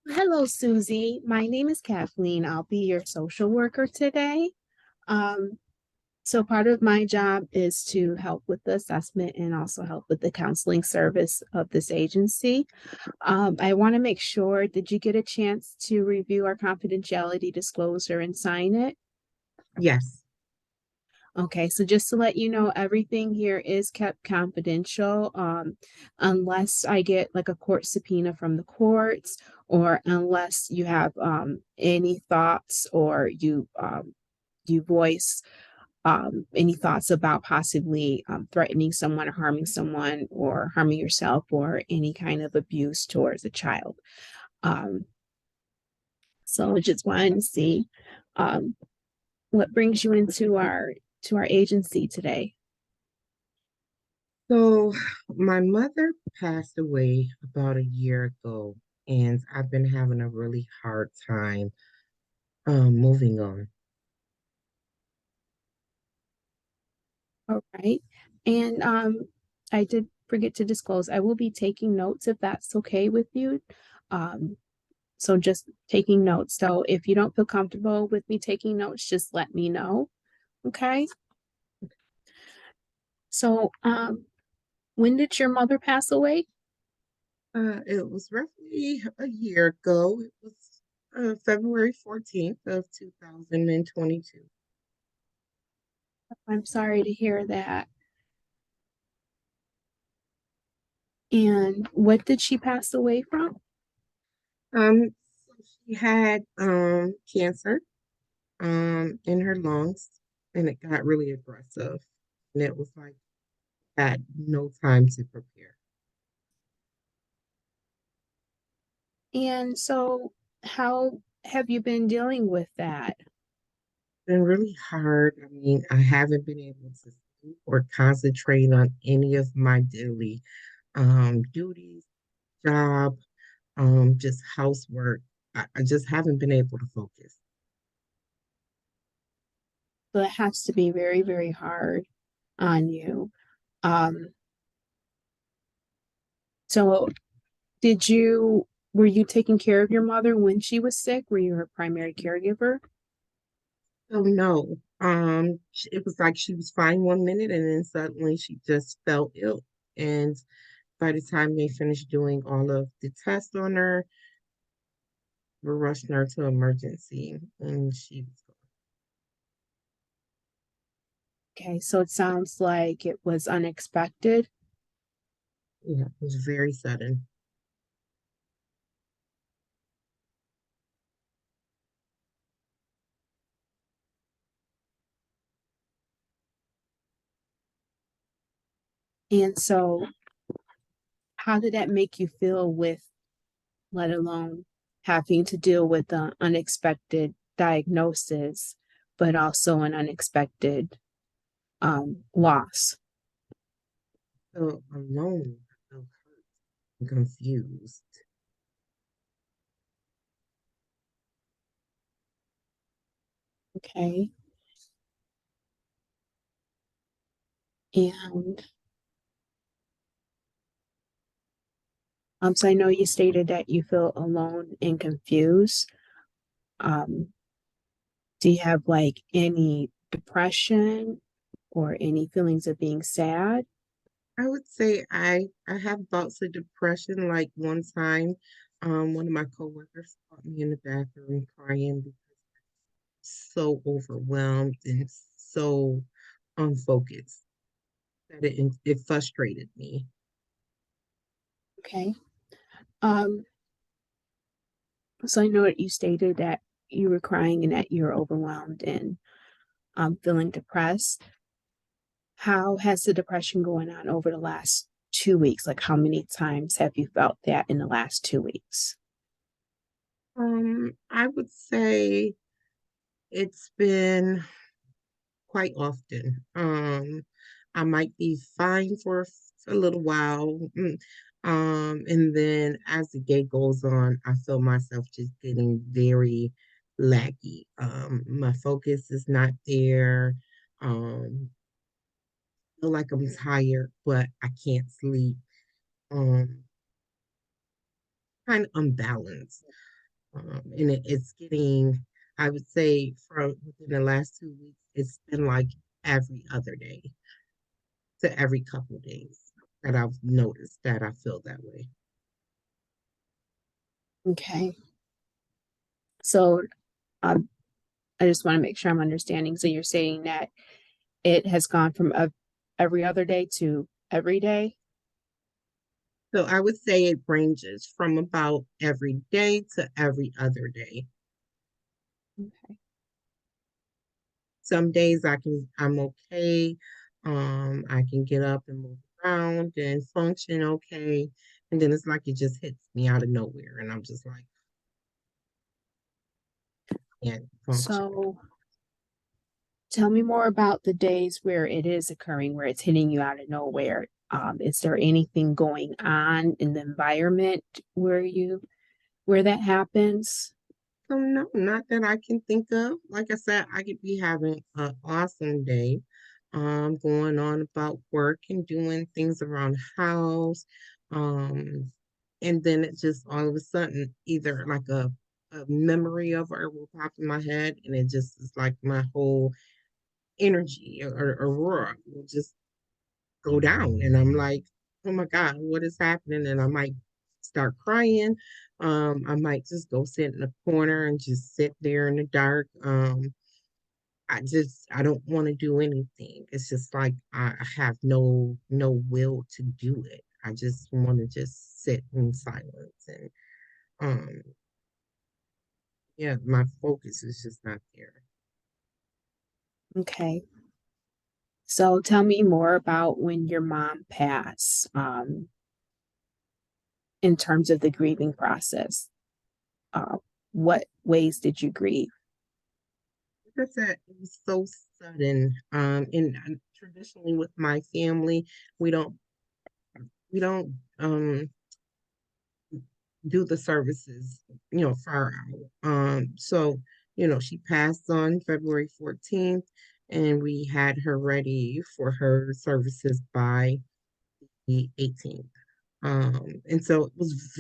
Hello, Susie. My name is Kathleen. I'll be your social worker today. Um, so part of my job is to help with the assessment and also help with the counseling service of this agency. I want to make sure, did you get a chance to review our confidentiality disclosure and sign it? Yes. Okay, so just to let you know, everything here is kept confidential, unless I get like a court subpoena from the courts, or unless you have any thoughts or you voice any thoughts about possibly threatening someone or harming yourself or any kind of abuse towards a child. Um, so I just wanted to see um, what brings you into our agency today. So my mother passed away about a year ago, and I've been having a really hard time moving on. All right. And I did forget to disclose, I will be taking notes if that's okay with you. Um, so just taking notes. So if you don't feel comfortable with me taking notes, just let me know. Okay. So when did your mother pass away? It was roughly a year ago. It was February 14th of 2022. I'm sorry to hear that. And what did she pass away from? So she had cancer in her lungs, and it got really aggressive. And it was like had no time to prepare. And so how have you been dealing with that? Been really hard. I mean, I haven't been able to sleep or concentrate on any of my daily duties, job, just housework. I just haven't been able to focus. So it has to be very, very hard on you. Um, so were you taking care of your mother when she was sick? Were you her primary caregiver? So no, it was like she was fine one minute and then suddenly she just fell ill. And by the time they finished doing all of the tests on her, we're rushing her to emergency and she was gone. Okay, so it sounds like it was unexpected. Yeah, it was very sudden. And so how did that make you feel with, let alone having to deal with the unexpected diagnosis, but also an unexpected loss? So alone, I felt hurt and confused. Okay. And so I know you stated that you feel alone and confused. Um, do you have like any depression or any feelings of being sad? I would say I have bouts of depression. Like one time, one of my coworkers caught me in the bathroom crying because so overwhelmed and so unfocused that it frustrated me. Okay. Um, so I know that you stated that you were crying and that you're overwhelmed and feeling depressed. How has the depression going on over the last 2 weeks? Like how many times have you felt that in the last 2 weeks? I would say it's been quite often. I might be fine for a little while. And then as the day goes on, I feel myself just getting very laggy. My focus is not there. Feel like I'm tired, but I can't sleep. Um, kind of unbalanced. And it's getting, I would say, from within the last 2 weeks, it's been like every other day to every couple days that I've noticed that I feel that way. Okay. So um, I just want to make sure I'm understanding. So you're saying that it has gone from every other day to every day? So I would say it ranges from about every day to every other day. Okay. Some days I'm okay. I can get up and move around and function okay. And then it's like it just hits me out of nowhere. And I'm just like, can't function. So tell me more about the days where it is occurring, where it's hitting you out of nowhere. Is there anything going on in the environment where that happens? So no, not that I can think of. Like I said, I could be having an awesome day, going on about work and doing things around the house. Um, and then it just all of a sudden either like a memory of it will pop in my head and it just is like my whole energy or aurora will just go down. And I'm like, oh my God, what is happening? And I might start crying. I might just go sit in a corner and just sit there in the dark. I don't want to do anything. It's just like I have no will to do it. I just want to just sit in silence and um yeah, my focus is just not there. Okay. So tell me more about when your mom passed, in terms of the grieving process. Uh, what ways did you grieve? Like I said, it was so sudden. And traditionally with my family, we don't we don't do the services, far out. So, she passed on February 14th, and we had her ready for her services by the 18th. And so it was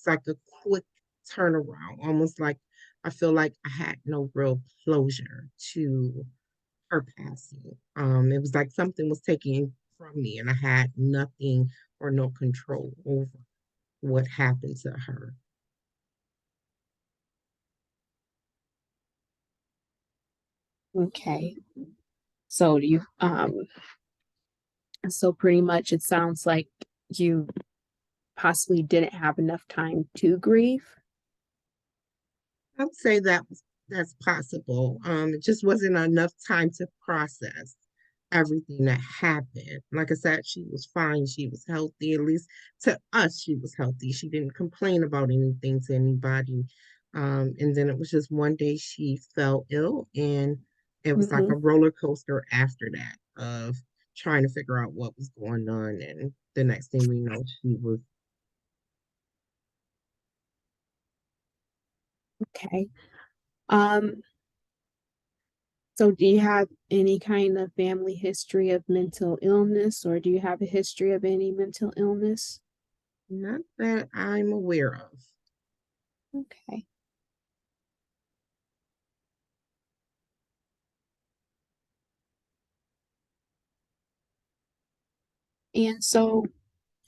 like a quick turnaround, almost like I feel like I had no real closure to her passing. It was like something was taken from me, and I had nothing or no control over what happened to her. Okay. So do you so pretty much it sounds like you possibly didn't have enough time to grieve. I would say that's possible. It just wasn't enough time to process everything that happened. Like I said, she was fine. She was healthy. At least to us, she was healthy. She didn't complain about anything to anybody. And then it was just one day she fell ill, and it was like Hmm. a roller coaster after that of trying to figure out what was going on. And the next thing we know, she was. Okay. Um, so do you have any kind of family history of mental illness, or do you have a history of any mental illness? Not that I'm aware of. Okay. And so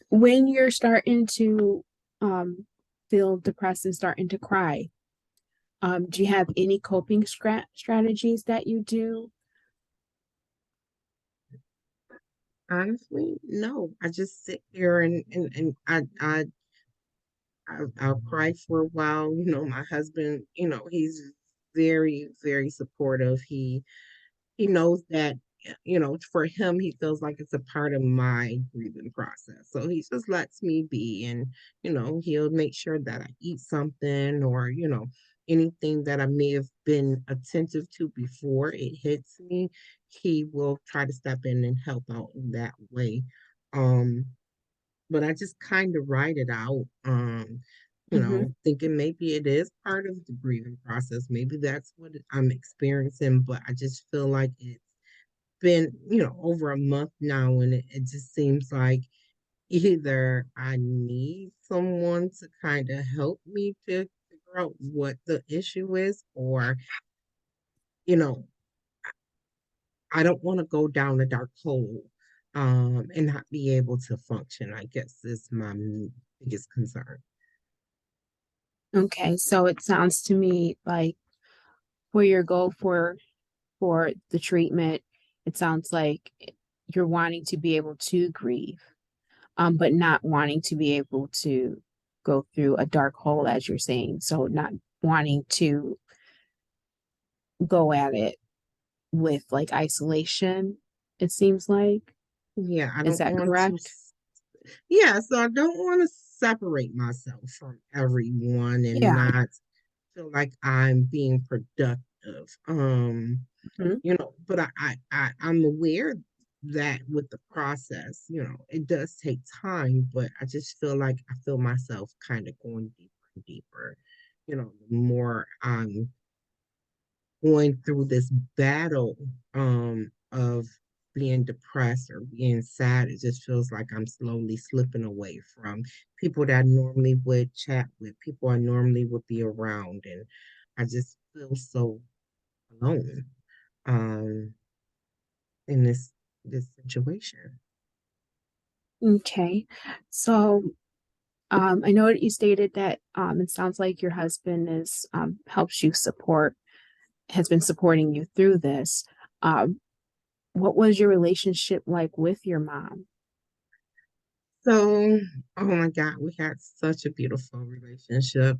when you're starting to feel depressed and starting to cry, do you have any coping strategies that you do? Honestly, no. I just sit there and I'll cry for a while. My husband, he's very, very supportive. He knows that, for him, he feels like it's a part of my grieving process. So he just lets me be and, he'll make sure that I eat something or, anything that I may have been attentive to before it hits me, he will try to step in and help out in that way. Um, but I just kind of write it out, Hmm. thinking maybe it is part of the grieving process. Maybe that's what I'm experiencing, but I just feel like it's been, over a month now, and it just seems like either I need someone to kind of help me to figure out what the issue is, or, you know, I don't want to go down a dark hole and not be able to function, I guess is my biggest concern. Okay, so it sounds to me like for your goal for the treatment, it sounds like you're wanting to be able to grieve, but not wanting to be able to go through a dark hole, as you're saying. So not wanting to go at it with like isolation, it seems like. Yeah, I Is don't that want to. correct? Yeah, so I don't want to separate myself from everyone and Yeah. not feel like I'm being productive. Mhm. But I'm aware that with the process, it does take time, but I just feel like I feel myself kind of going deeper and deeper. The more I'm going through this battle of being depressed or being sad, it just feels like I'm slowly slipping away from people that I normally would chat with, people I normally would be around, and I just feel so alone um in this situation. Okay. So I know that you stated that it sounds like your husband is helps you support has been supporting you through this. Um, what was your relationship like with your mom? So, oh my God, we had such a beautiful relationship.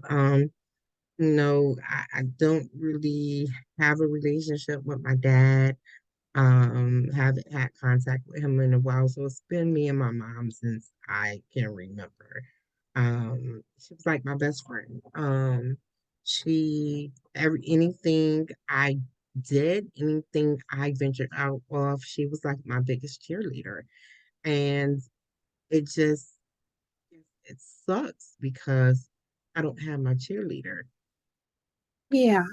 No, I don't really have a relationship with my dad. Haven't had contact with him in a while, so it's been me and my mom since I can remember. She was like my best friend. She every anything I did, anything I ventured out of, she was like my biggest cheerleader. And it just it sucks because I don't have my cheerleader. Yeah.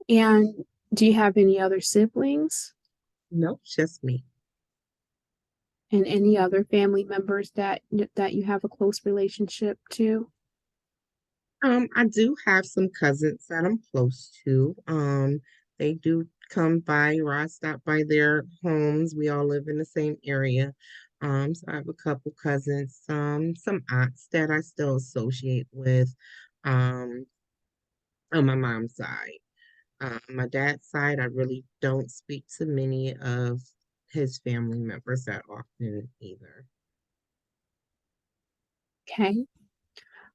And do you have any other siblings Nope, just me. and any other family members that you have a close relationship to? I do have some cousins that I'm close to. They do come by or I stop by their homes. We all live in the same area. So I have a couple cousins, some aunts that I still associate with, um, on my mom's side. My dad's side, I really don't speak to many of his family members that often either. Okay.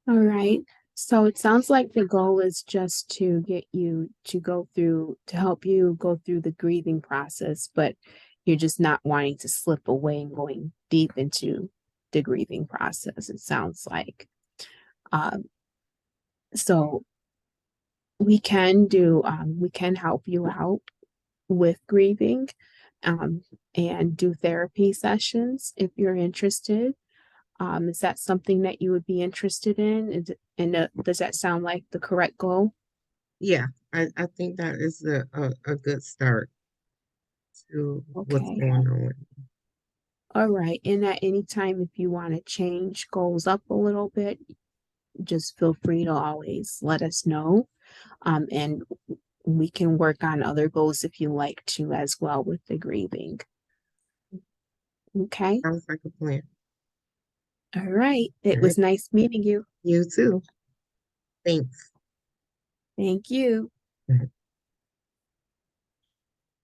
All right. So it sounds like the goal is just to get you to go through, to help you go through the grieving process, but you're just not wanting to slip away and going deep into the grieving process, it sounds like. Um, so we can help you out with grieving, um, and do therapy sessions if you're interested. Is that something that you would be interested in? Does that sound like the correct goal? Yeah, I think that is a good start to what's Okay. going on. All right. And at any time, if you want to change goals up a little bit, just feel free to always let us know. And we can work on other goals if you like to as well with the grieving. Okay. Sounds like a plan. All right. All It right. was nice meeting you. You too. Thanks. Thank you.